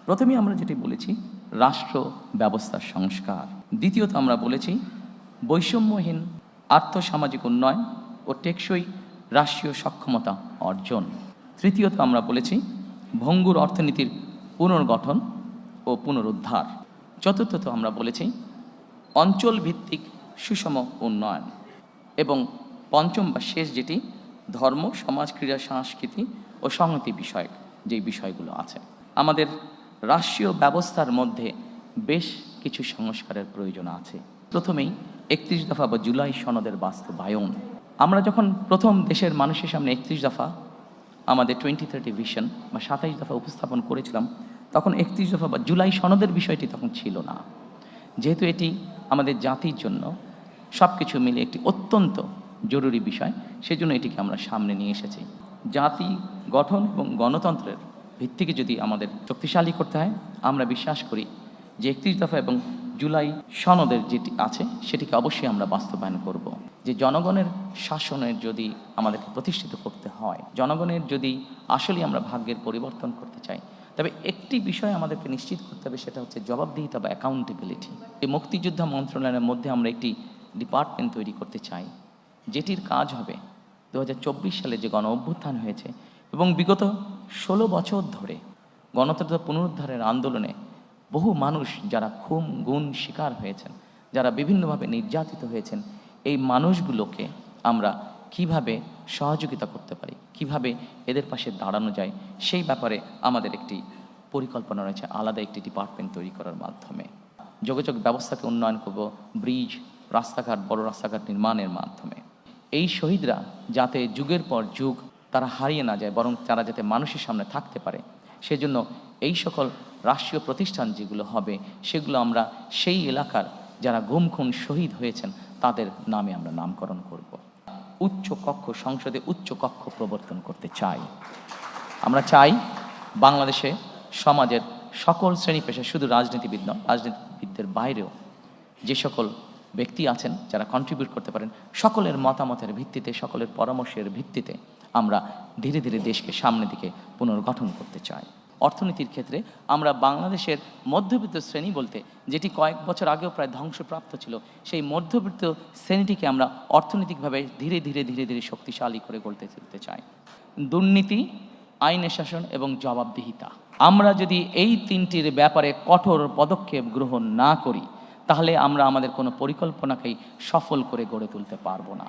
প্রথমেই আমরা যেটি বলেছি রাষ্ট্র ব্যবস্থার সংস্কার, দ্বিতীয়ত আমরা বলেছি বৈষম্যহীন আর্থসামাজিক উন্নয়ন ও টেকসই রাষ্ট্রীয় সক্ষমতা অর্জন, তৃতীয়ত আমরা বলেছি ভঙ্গুর অর্থনীতির পুনর্গঠন ও পুনরুদ্ধার, চতুর্থত আমরা বলেছি অঞ্চল ভিত্তিক সুষম উন্নয়ন, এবং পঞ্চম বা শেষ যেটি ধর্ম, সমাজ, ক্রীড়া, সংস্কৃতি ও সংহতি বিষয়ক যেই বিষয়গুলো আছে। আমাদের রাষ্ট্রীয় ব্যবস্থার মধ্যে বেশ কিছু সংস্কারের প্রয়োজন আছে। প্রথমেই 31 দফা বা জুলাই সনদের বাস্তবায়ন। আমরা যখন প্রথম দেশের মানুষের সামনে 31 দফা আমাদের 2030 ভিশন বা 27 দফা উপস্থাপন করেছিলাম, তখন 31 দফা বা জুলাই সনদের বিষয়টি তখন ছিল না। যেহেতু এটি আমাদের জাতির জন্য সব কিছু মিলে একটি অত্যন্ত জরুরি বিষয়, সেজন্য এটিকে আমরা সামনে নিয়ে এসেছি। জাতি গঠন এবং গণতন্ত্রের ভিত্তিকে যদি আমাদের শক্তিশালী করতে হয়, আমরা বিশ্বাস করি যে 31 দফা এবং জুলাই সনদের যেটি আছে সেটিকে অবশ্যই আমরা বাস্তবায়ন করব। যে জনগণের শাসনের যদি আমাদেরকে প্রতিষ্ঠিত করতে হয়, জনগণের যদি আসলেই আমরা ভাগ্যের পরিবর্তন করতে চাই, তবে একটি বিষয় আমাদেরকে নিশ্চিত করতে হবে, সেটা হচ্ছে জবাবদিহিতা বা অ্যাকাউন্টেবিলিটি। এই মুক্তিযোদ্ধা মন্ত্রণালয়ের মধ্যে আমরা একটি ডিপার্টমেন্ট তৈরি করতে চাই, যেটির কাজ হবে 2024 সালে যে গণ অভ্যুত্থান হয়েছে এবং বিগত 16 বছর ধরে গণতন্ত্র পুনরুদ্ধারের আন্দোলনে বহু মানুষ যারা খুন গুণ শিকার হয়েছেন, যারা বিভিন্নভাবে নির্যাতিত হয়েছেন, এই মানুষগুলোকে আমরা কিভাবে সহযোগিতা করতে পারি, কিভাবে এদের পাশে দাঁড়ানো যায়, সেই ব্যাপারে আমাদের একটি পরিকল্পনা রয়েছে আলাদা একটি ডিপার্টমেন্ট তৈরি করার মাধ্যমে। যোগাযোগ ব্যবস্থাকে উন্নয়ন করব, ব্রিজ, রাস্তাঘাট, বড় রাস্তাঘাট নির্মাণের মাধ্যমে। এই শহীদরা যাতে যুগের পর যুগ তারা হারিয়ে না যায়, বরং তারা যাতে মানুষের সামনে থাকতে পারে, সেজন্য এই সকল রাষ্ট্রীয় প্রতিষ্ঠান যেগুলো হবে সেগুলো আমরা সেই এলাকার যারা গুম খুন শহীদ হয়েছেন তাদের নামে আমরা নামকরণ করব। উচ্চ কক্ষ, সংসদে উচ্চ কক্ষ প্রবর্তন করতে চাই। আমরা চাই বাংলাদেশে সমাজের সকল শ্রেণী পেশা, শুধু রাজনীতিবিদ নয়, রাজনীতিবিদদের বাইরেও যে সকল ব্যক্তি আছেন যারা কন্ট্রিবিউট করতে পারেন, সকলের মতামতের ভিত্তিতে, সকলের পরামর্শের ভিত্তিতে আমরা ধীরে ধীরে দেশকে সামনের দিকে পুনর্গঠন করতে চাই। অর্থনীতির ক্ষেত্রে আমরা বাংলাদেশের মধ্যবিত্ত শ্রেণী বলতে, যেটি কয়েক বছর আগেও প্রায় ধ্বংসপ্রাপ্ত ছিল, সেই মধ্যবিত্ত শ্রেণীটিকে আমরা অর্থনৈতিকভাবে ধীরে ধীরে ধীরে ধীরে শক্তিশালী করে গড়তে তুলতে চাই। দুর্নীতি, আইনের শাসন এবং জবাবদিহিতা, আমরা যদি এই তিনটির ব্যাপারে কঠোর পদক্ষেপ গ্রহণ না করি, তাহলে আমরা আমাদের কোনো পরিকল্পনাকেই সফল করে গড়ে তুলতে পারবো না।